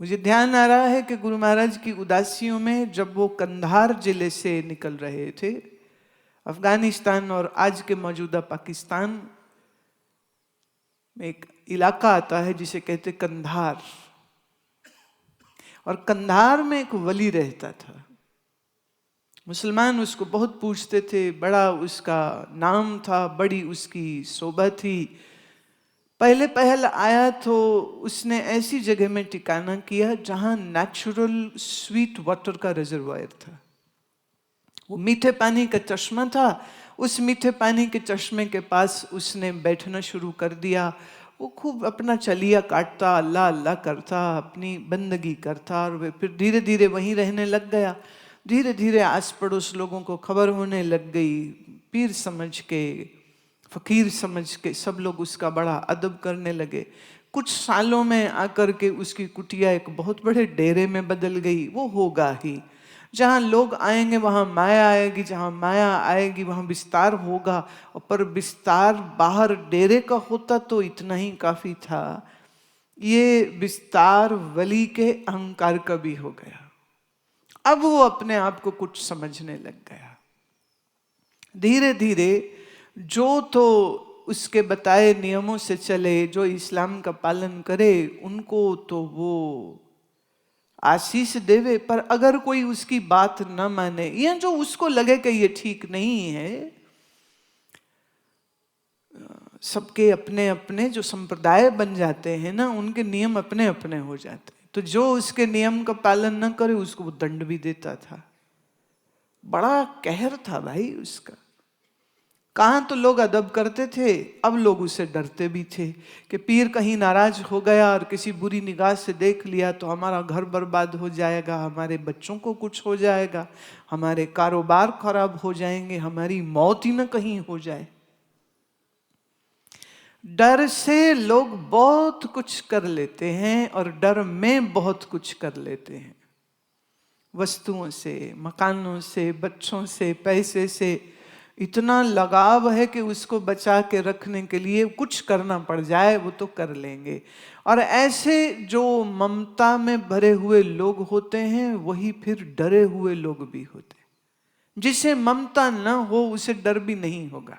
मुझे ध्यान आ रहा है कि गुरु महाराज की उदासियों में जब वो कंधार जिले से निकल रहे थे, अफगानिस्तान और आज के मौजूदा पाकिस्तान में एक इलाका आता है जिसे कहते कंधार, और कंधार में एक वली रहता था। मुसलमान उसको बहुत पूछते थे, बड़ा उसका नाम था, बड़ी उसकी शोभा थी। पहले पहल आया तो उसने ऐसी जगह में ठिकाना किया जहां नेचुरल स्वीट वाटर का रिजर्वायर था। वो मीठे पानी का चश्मा था। उस मीठे पानी के चश्मे के पास उसने बैठना शुरू कर दिया। वो खूब अपना चलिया काटता, अल्लाह अल्लाह करता, अपनी बंदगी करता, और वे फिर धीरे धीरे वहीं रहने लग गया। धीरे धीरे आस पड़ोस लोगों को खबर होने लग गई। पीर समझ के, फकीर समझ के सब लोग उसका बड़ा अदब करने लगे। कुछ सालों में आकर के उसकी कुटिया एक बहुत बड़े डेरे में बदल गई। वो होगा ही, जहाँ लोग आएंगे वहाँ माया आएगी, जहाँ माया आएगी वहाँ विस्तार होगा। पर विस्तार बाहर डेरे का होता तो इतना ही काफी था। ये विस्तार वली के अहंकार का भी हो गया। अब वो अपने आप को कुछ समझने लग गया। धीरे धीरे जो तो उसके बताए नियमों से चले, जो इस्लाम का पालन करे, उनको तो वो आशीष देवे। पर अगर कोई उसकी बात न माने या जो उसको लगे कि ये ठीक नहीं है, सबके अपने अपने जो संप्रदाय बन जाते हैं ना, उनके नियम अपने अपने हो जाते हैं। तो जो उसके नियम का पालन न करे उसको वो दंड भी देता था। बड़ा कहर था भाई उसका। कहाँ तो लोग अदब करते थे, अब लोग उससे डरते भी थे कि पीर कहीं नाराज हो गया और किसी बुरी निगाह से देख लिया तो हमारा घर बर्बाद हो जाएगा, हमारे बच्चों को कुछ हो जाएगा, हमारे कारोबार खराब हो जाएंगे, हमारी मौत ही न कहीं हो जाए। डर से लोग बहुत कुछ कर लेते हैं और डर में बहुत कुछ कर लेते हैं। वस्तुओं से, मकानों से, बच्चों से, पैसे से इतना लगाव है कि उसको बचा के रखने के लिए कुछ करना पड़ जाए वो तो कर लेंगे। और ऐसे जो ममता में भरे हुए लोग होते हैं वही फिर डरे हुए लोग भी होते हैं। जिसे ममता न हो उसे डर भी नहीं होगा।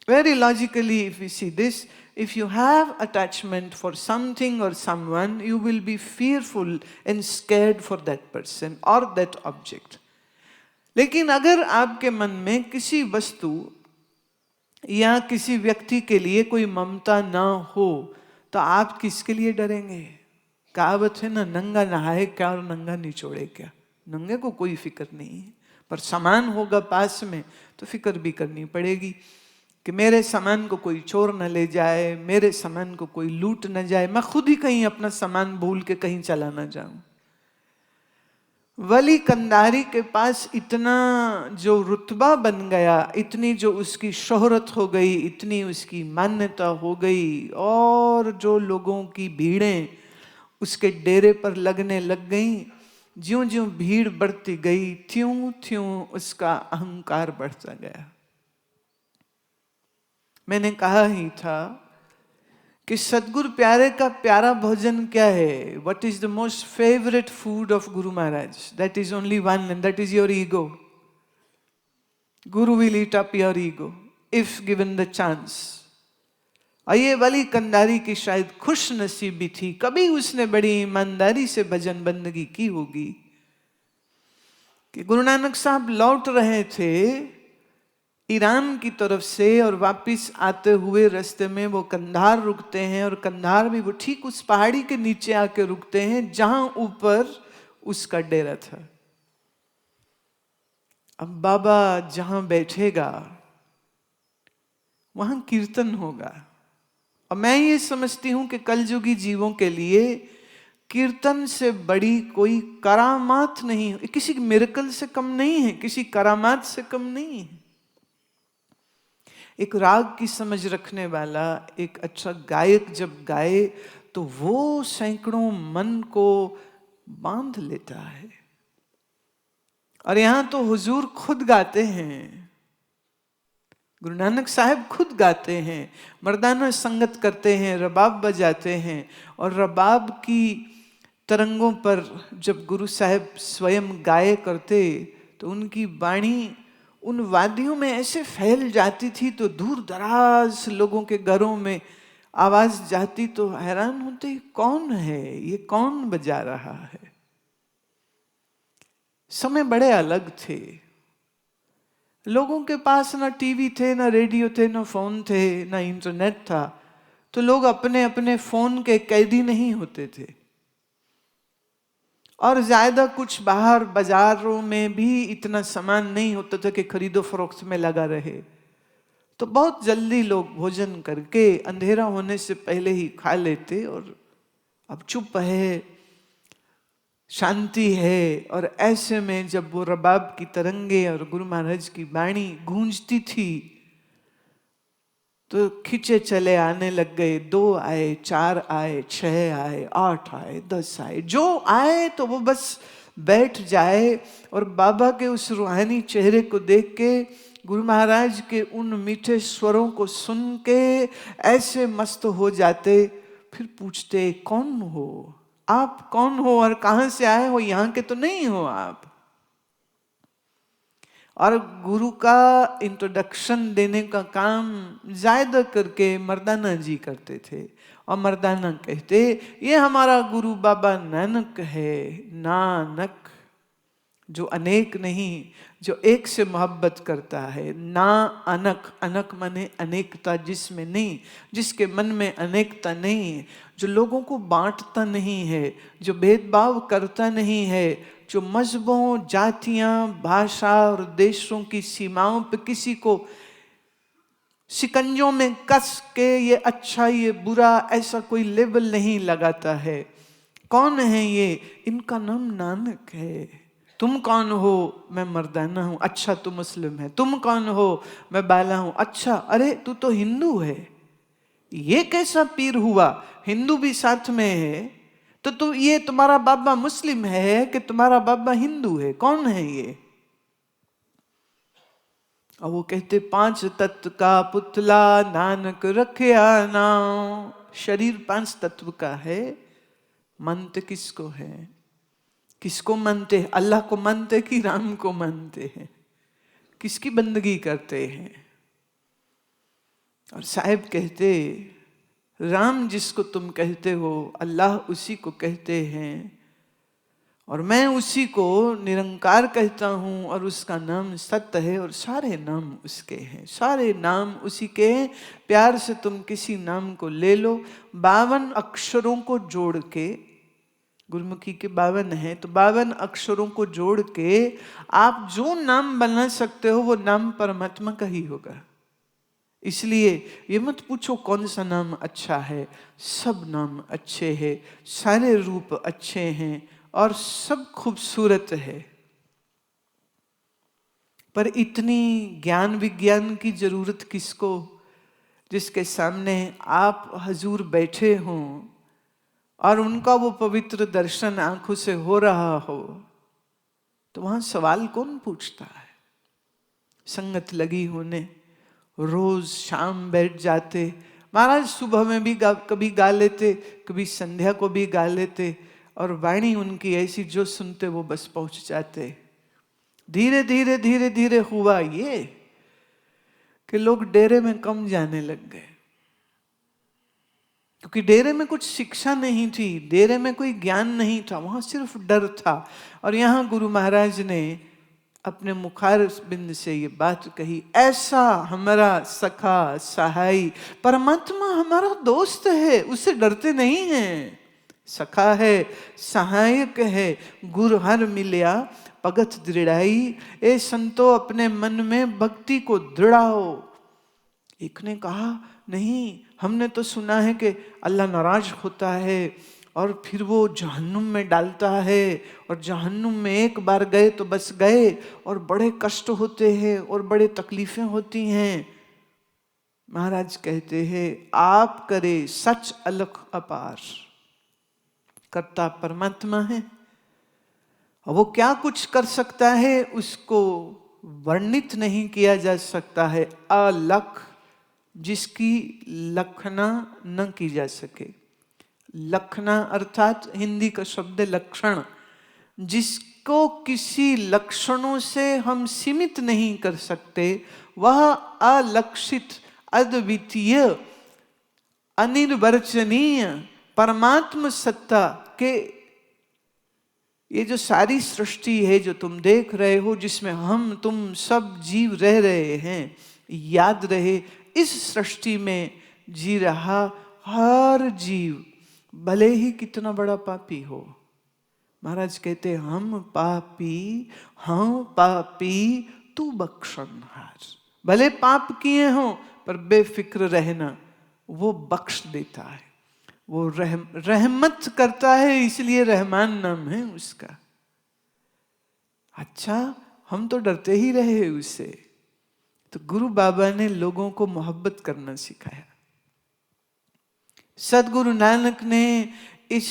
Very logically, if we see this, if you have attachment for something or someone, you will be fearful and scared for that person or that object. लेकिन अगर आपके मन में किसी वस्तु या किसी व्यक्ति के लिए कोई ममता ना हो तो आप किसके लिए डरेंगे? कहावत है ना, नंगा नहाए क्या और नंगा निचोड़े क्या। नंगे को कोई फिक्र नहीं है, पर सामान होगा पास में तो फिक्र भी करनी पड़ेगी कि मेरे सामान को कोई चोर न ले जाए, मेरे सामान को कोई लूट न जाए, मैं खुद ही कहीं अपना सामान भूल के कहीं चला ना जाऊं। वली कंधारी के पास इतना जो रुतबा बन गया, इतनी जो उसकी शोहरत हो गई, इतनी उसकी मान्यता हो गई, और जो लोगों की भीड़ें उसके डेरे पर लगने लग गईं, ज्यों ज्यों भीड़ बढ़ती गई त्यों त्यों उसका अहंकार बढ़ता गया। मैंने कहा ही था कि सदगुरु प्यारे का प्यारा भोजन क्या है? What is the most favourite food of guru Maharaj? That is only one and that is your ego. Guru will eat up your ego if given the chance. और ये वाली कंधारी की शायद खुश नसीबी थी, कभी उसने बड़ी ईमानदारी से भजन बंदगी की होगी कि गुरु नानक साहब लौट रहे थे ईरान की तरफ से, और वापिस आते हुए रास्ते में वो कंधार रुकते हैं, और कंधार भी वो ठीक उस पहाड़ी के नीचे आके रुकते हैं जहां ऊपर उसका डेरा था। अब बाबा जहां बैठेगा वहां कीर्तन होगा। और मैं ये समझती हूं कि कलयुगी जीवों के लिए कीर्तन से बड़ी कोई करामात नहीं, किसी मिरेकल से कम नहीं है, किसी करामात से कम नहीं है। एक राग की समझ रखने वाला एक अच्छा गायक जब गाए तो वो सैकड़ों मन को बांध लेता है। और यहां तो हुजूर खुद गाते हैं, गुरु नानक साहब खुद गाते हैं, मर्दाना संगत करते हैं, रबाब बजाते हैं। और रबाब की तरंगों पर जब गुरु साहब स्वयं गाये करते तो उनकी वाणी उन वादियों में ऐसे फैल जाती थी, तो दूर दराज लोगों के घरों में आवाज जाती, तो हैरान होते कौन है ये, कौन बजा रहा है। समय बड़े अलग थे, लोगों के पास ना टीवी थे, ना रेडियो थे, ना फोन थे, ना इंटरनेट था, तो लोग अपने अपने फोन के कैदी नहीं होते थे। और ज्यादा कुछ बाहर बाजारों में भी इतना सामान नहीं होता था कि खरीदो फरोख्त में लगा रहे। तो बहुत जल्दी लोग भोजन करके अंधेरा होने से पहले ही खा लेते, और अब चुप है, शांति है। और ऐसे में जब वो रबाब की तरंगे और गुरु महाराज की वाणी गूंजती थी तो खिंचे चले आने लग गए। 2 आए, 4 आए, 6 आए, 8 आए, 10 आए, जो आए तो वो बस बैठ जाए और बाबा के उस रूहानी चेहरे को देख के, गुरु महाराज के उन मीठे स्वरों को सुन के ऐसे मस्त हो जाते। फिर पूछते कौन हो आप, कौन हो और कहां से आए हो, यहां के तो नहीं हो आप। और गुरु का इंट्रोडक्शन देने का काम ज्यादा करके मर्दाना जी करते थे। और मर्दाना कहते ये हमारा गुरु बाबा नानक है, नानक जो अनेक नहीं, जो एक से मोहब्बत करता है। ना अनक, अनक माने अनेकता जिसमें नहीं, जिसके मन में अनेकता नहीं है, जो लोगों को बांटता नहीं है, जो भेदभाव करता नहीं है, जो मजहबों, जातियां, भाषा और देशों की सीमाओं पे किसी को शिकंजों में कस के ये अच्छा ये बुरा ऐसा कोई लेबल नहीं लगाता है। कौन है ये, इनका नाम नानक है। तुम कौन हो, मैं मर्दाना हूं, अच्छा तू मुस्लिम है। तुम कौन हो, मैं बाला हूं, अच्छा अरे तू तो हिंदू है। ये कैसा पीर हुआ, हिंदू भी साथ में है, तो तू ये तुम्हारा बाबा मुस्लिम है कि तुम्हारा बाबा हिंदू है, कौन है ये। और वो कहते 5 तत्व का पुतला नानक रखया नाम। शरीर 5 तत्व का है, मनते किसको है, किसको मानते हैं, अल्लाह को मानते कि राम को मानते हैं, किसकी बंदगी करते हैं। और साहब कहते राम जिसको तुम कहते हो अल्लाह उसी को कहते हैं, और मैं उसी को निरंकार कहता हूं, और उसका नाम सत्य है, और सारे नाम उसके हैं, सारे नाम उसी के हैं। प्यार से तुम किसी नाम को ले लो, 52 अक्षरों को जोड़ के, गुरुमुखी के 52 है, तो 52 अक्षरों को जोड़ के आप जो नाम बना सकते हो वो नाम परमात्मा का ही होगा। इसलिए ये मत पूछो कौन सा नाम अच्छा है, सब नाम अच्छे हैं, सारे रूप अच्छे हैं और सब खूबसूरत है। पर इतनी ज्ञान विज्ञान की जरूरत किसको, जिसके सामने आप हजूर बैठे हों और उनका वो पवित्र दर्शन आंखों से हो रहा हो, तो वहां सवाल कौन पूछता है। संगत लगी होने, रोज शाम बैठ जाते, महाराज सुबह में भी कभी गा लेते, कभी संध्या को भी गा लेते, और वाणी उनकी ऐसी जो सुनते वो बस पहुंच जाते। धीरे धीरे धीरे धीरे हुआ ये कि लोग डेरे में कम जाने लग गए, क्योंकि डेरे में कुछ शिक्षा नहीं थी, डेरे में कोई ज्ञान नहीं था, वहां सिर्फ डर था। और यहां गुरु महाराज ने अपने मुखार बिंद से ये बात कही, ऐसा हमारा सखा सहाय परमात्मा हमारा दोस्त है, उससे डरते नहीं हैं। सखा है, सहायक है, गुरु हर मिलिया भगत दृढ़ाई। ए संतो अपने मन में भक्ति को दृढ़ाओ। एक ने कहा नहीं, हमने तो सुना है कि अल्लाह नाराज होता है और फिर वो जहन्नुम में डालता है, और जहन्नुम में एक बार गए तो बस गए, और बड़े कष्ट होते हैं और बड़े तकलीफें होती हैं। महाराज कहते हैं आप करे सच अलख अपार, करता परमात्मा है, और वो क्या कुछ कर सकता है उसको वर्णित नहीं किया जा सकता है, अलख, जिसकी लखना न की जा सके। लखना अर्थात हिंदी का शब्द लक्षण, जिसको किसी लक्षणों से हम सीमित नहीं कर सकते, वह अलक्षित, अद्वितीय, अनिर्वचनीय परमात्म सत्ता के, ये जो सारी सृष्टि है जो तुम देख रहे हो, जिसमें हम तुम सब जीव रह रहे हैं, याद रहे इस सृष्टि में जी रहा हर जीव, भले ही कितना बड़ा पापी हो। महाराज कहते हम पापी तू बख्शनहार। भले पाप किए हो पर बेफिक्र रहना, वो बख्श देता है, वो रहमत करता है, इसलिए रहमान नाम है उसका। अच्छा, हम तो डरते ही रहे उससे, तो गुरु बाबा ने लोगों को मोहब्बत करना सिखाया। सदगुरु नानक ने इस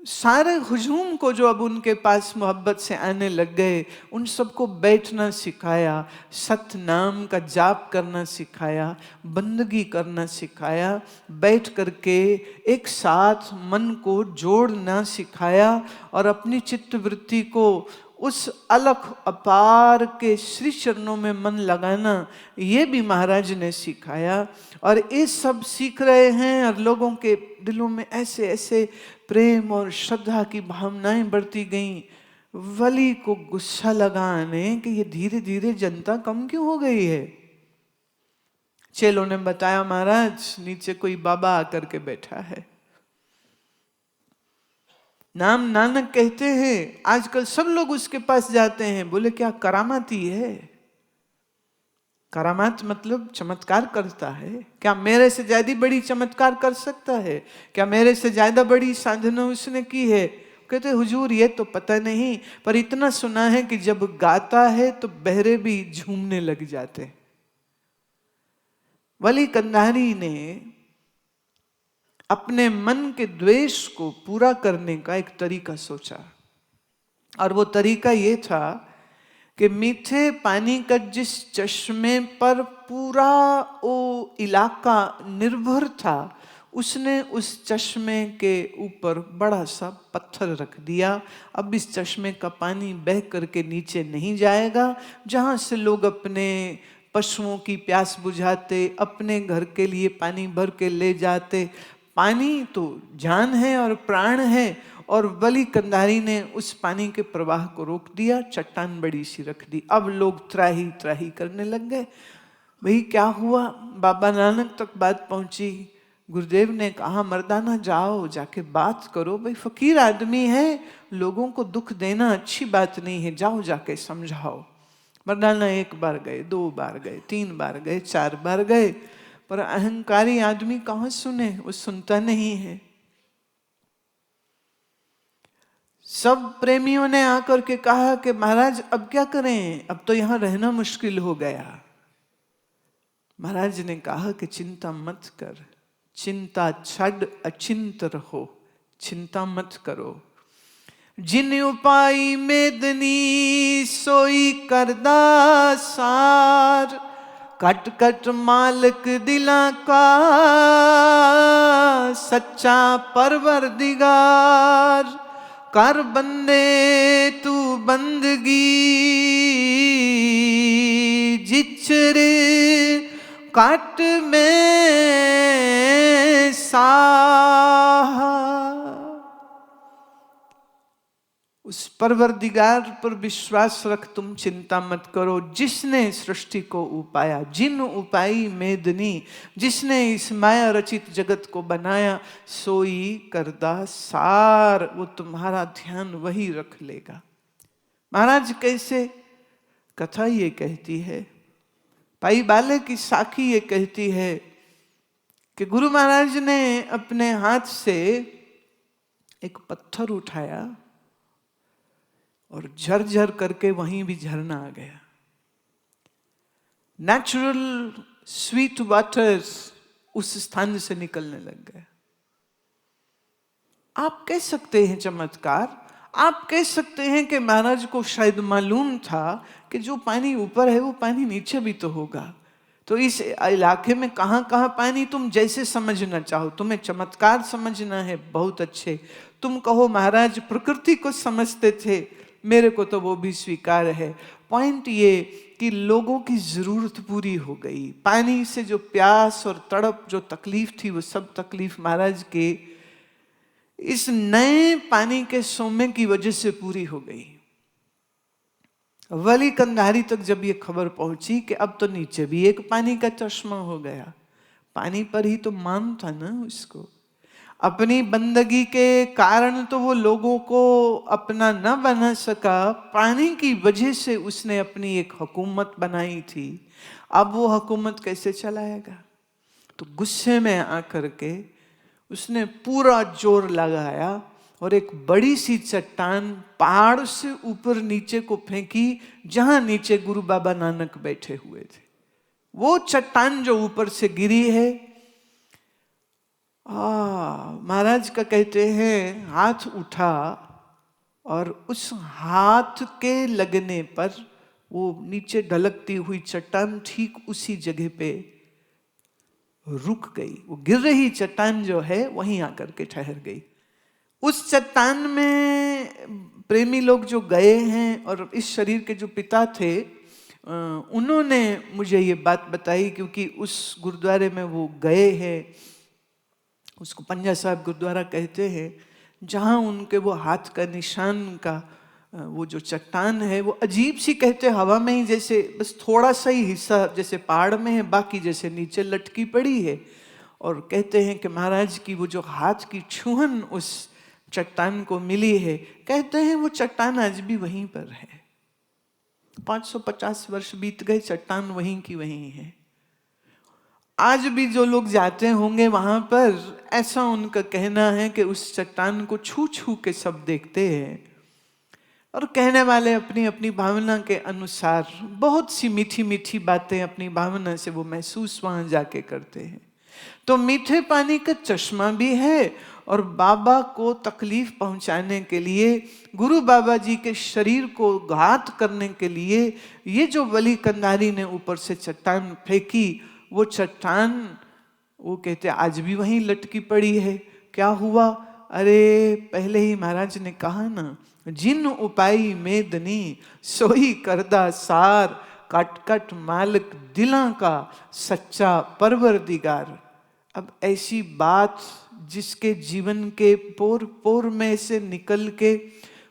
सारे हुजूम को जो अब उनके पास मोहब्बत से आने लग गए, उन सबको बैठना सिखाया, सत नाम का जाप करना सिखाया, बंदगी करना सिखाया, बैठ करके एक साथ मन को जोड़ना सिखाया और अपनी चित्तवृत्ति को उस अलख अपार के श्री चरणों में मन लगाना, ये भी महाराज ने सिखाया। और ये सब सीख रहे हैं और लोगों के दिलों में ऐसे ऐसे प्रेम और श्रद्धा की भावनाएं बढ़ती गईं। वली को गुस्सा लगाने कि ये धीरे धीरे जनता कम क्यों हो गई है। चेलों ने बताया, महाराज नीचे कोई बाबा आकर के बैठा है, नाम नानक कहते हैं, आजकल सब लोग उसके पास जाते हैं। बोले क्या करामाती है? करामात मतलब चमत्कार करता है क्या? मेरे से ज्यादा बड़ी चमत्कार कर सकता है क्या? मेरे से ज्यादा बड़ी साधना उसने की है? कहते हुजूर ये तो पता नहीं, पर इतना सुना है कि जब गाता है तो बहरे भी झूमने लग जाते। वली कंधारी ने अपने मन के द्वेष को पूरा करने का एक तरीका सोचा, और वो तरीका ये था कि मीठे पानी का जिस चश्मे पर पूरा वो इलाका निर्भर था, उसने उस चश्मे के ऊपर बड़ा सा पत्थर रख दिया। अब इस चश्मे का पानी बह करके नीचे नहीं जाएगा, जहाँ से लोग अपने पशुओं की प्यास बुझाते, अपने घर के लिए पानी भर के ले जाते। पानी तो जान है और प्राण है, और वली कंधारी ने उस पानी के प्रवाह को रोक दिया, चट्टान बड़ी सी रख दी। अब लोग त्राही त्राही करने लग गए। भाई क्या हुआ? बाबा नानक तक बात पहुंची। गुरुदेव ने कहा, मर्दाना जाओ जाके बात करो, भाई फकीर आदमी है, लोगों को दुख देना अच्छी बात नहीं है, जाओ जाके समझाओ। मर्दाना 1 बार गए, 2 बार गए, 3 बार गए, 4 बार गए, पर अहंकारी आदमी कहाँ सुने, वो सुनता नहीं है। सब प्रेमियों ने आकर के कहा कि महाराज अब क्या करें, अब तो यहां रहना मुश्किल हो गया। महाराज ने कहा कि चिंता मत कर, चिंता छड़ अचिंत रहो, चिंता मत करो। जिन उपाय मेदनी सोई करदा सार, कट कट मालिक दिला का सच्चा परवरदिगार। कर बंदे तू बंदगी जिचरे काट में साहा। उस परवरदिगार पर विश्वास रख, तुम चिंता मत करो। जिसने सृष्टि को उपाया, जिन उपाई मेदनी, जिसने इस माया रचित जगत को बनाया, सोई करदा सार, वो तुम्हारा ध्यान वही रख लेगा। महाराज कैसे? कथा ये कहती है, पाई बाले की साखी ये कहती है कि गुरु महाराज ने अपने हाथ से एक पत्थर उठाया और झरझर करके वहीं भी झरना आ गया। नेचुरल स्वीट वाटर्स उस स्थान से निकलने लग गए। आप कह सकते हैं चमत्कार, आप कह सकते हैं कि महाराज को शायद मालूम था कि जो पानी ऊपर है वो पानी नीचे भी तो होगा। तो इस इलाके में कहाँ कहाँ पानी, तुम जैसे समझना चाहो, तुम्हें चमत्कार समझना है बहुत अच्छे। तुम कहो महाराज प्रकृति को समझते थे, मेरे को तो वो भी स्वीकार है। पॉइंट ये कि लोगों की जरूरत पूरी हो गई। पानी से जो प्यास और तड़प, जो तकलीफ थी, वो सब तकलीफ महाराज के इस नए पानी के सोमे की वजह से पूरी हो गई। वली कंधारी तक जब ये खबर पहुंची कि अब तो नीचे भी एक पानी का चश्मा हो गया, पानी पर ही तो मान था ना उसको। अपनी बंदगी के कारण तो वो लोगों को अपना न बना सका, पानी की वजह से उसने अपनी एक हुकूमत बनाई थी। अब वो हुकूमत कैसे चलाएगा? तो गुस्से में आकर के उसने पूरा जोर लगाया और एक बड़ी सी चट्टान पहाड़ से ऊपर नीचे को फेंकी, जहां नीचे गुरु बाबा नानक बैठे हुए थे। वो चट्टान जो ऊपर से गिरी है, महाराज का कहते हैं हाथ उठा और उस हाथ के लगने पर वो नीचे ढलकती हुई चट्टान ठीक उसी जगह पे रुक गई। वो गिर रही चट्टान जो है वहीं आकर के ठहर गई। उस चट्टान में प्रेमी लोग जो गए हैं और इस शरीर के जो पिता थे, उन्होंने मुझे ये बात बताई, क्योंकि उस गुरुद्वारे में वो गए हैं, उसको पंजा साहब गुरुद्वारा कहते हैं, जहाँ उनके वो हाथ का निशान का वो जो चट्टान है वो अजीब सी, कहते हवा में ही जैसे बस थोड़ा सा ही हिस्सा जैसे पहाड़ में है, बाकी जैसे नीचे लटकी पड़ी है। और कहते हैं कि महाराज की वो जो हाथ की छुहन उस चट्टान को मिली है, कहते हैं वो चट्टान आज भी वहीं पर है। 550 वर्ष बीत गए, चट्टान वहीं की वहीं है। आज भी जो लोग जाते होंगे वहां पर, ऐसा उनका कहना है कि उस चट्टान को छू छू के सब देखते हैं और कहने वाले अपनी अपनी भावना के अनुसार बहुत सी मीठी मीठी बातें अपनी भावना से वो महसूस वहां जाके करते हैं। तो मीठे पानी का चश्मा भी है, और बाबा को तकलीफ पहुंचाने के लिए, गुरु बाबा जी के शरीर को घात करने के लिए ये जो वली कंधारी ने ऊपर से चट्टान फेंकी, वो चट्टान वो कहते आज भी वहीं लटकी पड़ी है। क्या हुआ? अरे पहले ही महाराज ने कहा ना, जिन उपाई मेदनी सोई करदा सार, कट कट मालिक दिलां का सच्चा परवरदिगार। अब ऐसी बात जिसके जीवन के पोर पोर में से निकल के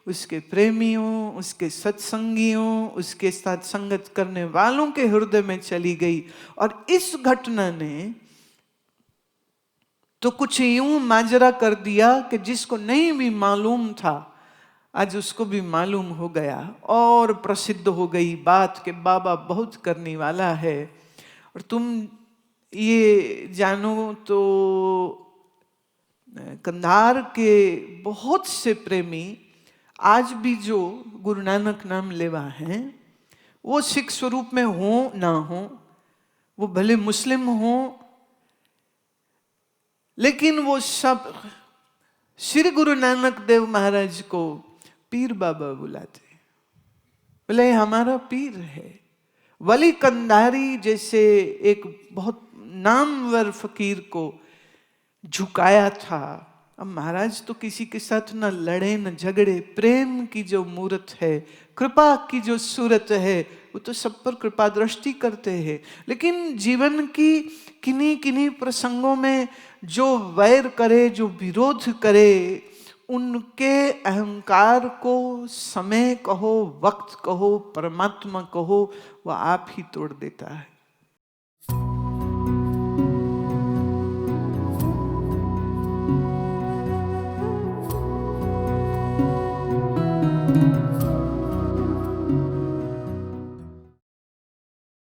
उसके प्रेमियों, उसके सत्संगियों, उसके साथ संगत करने वालों के हृदय में चली गई। और इस घटना ने तो कुछ यूं माजरा कर दिया कि जिसको नहीं भी मालूम था आज उसको भी मालूम हो गया, और प्रसिद्ध हो गई बात कि बाबा बहुत करने वाला है। और तुम ये जानो तो कंधार के बहुत से प्रेमी आज भी जो गुरु नानक नाम लेवा हैं, वो सिख स्वरूप में हो ना हो, वो भले मुस्लिम हो, लेकिन वो सब श्री गुरु नानक देव महाराज को पीर बाबा बुलाते, बोले हमारा पीर है। वली कंधारी जैसे एक बहुत नामवर फकीर को झुकाया था। अब महाराज तो किसी के साथ न लड़े न झगड़े, प्रेम की जो मूर्त है, कृपा की जो सूरत है, वो तो सब पर कृपा दृष्टि करते हैं। लेकिन जीवन की किन्हीं किन्हीं प्रसंगों में जो वैर करे, जो विरोध करे, उनके अहंकार को समय कहो, वक्त कहो, परमात्मा कहो, वह आप ही तोड़ देता है।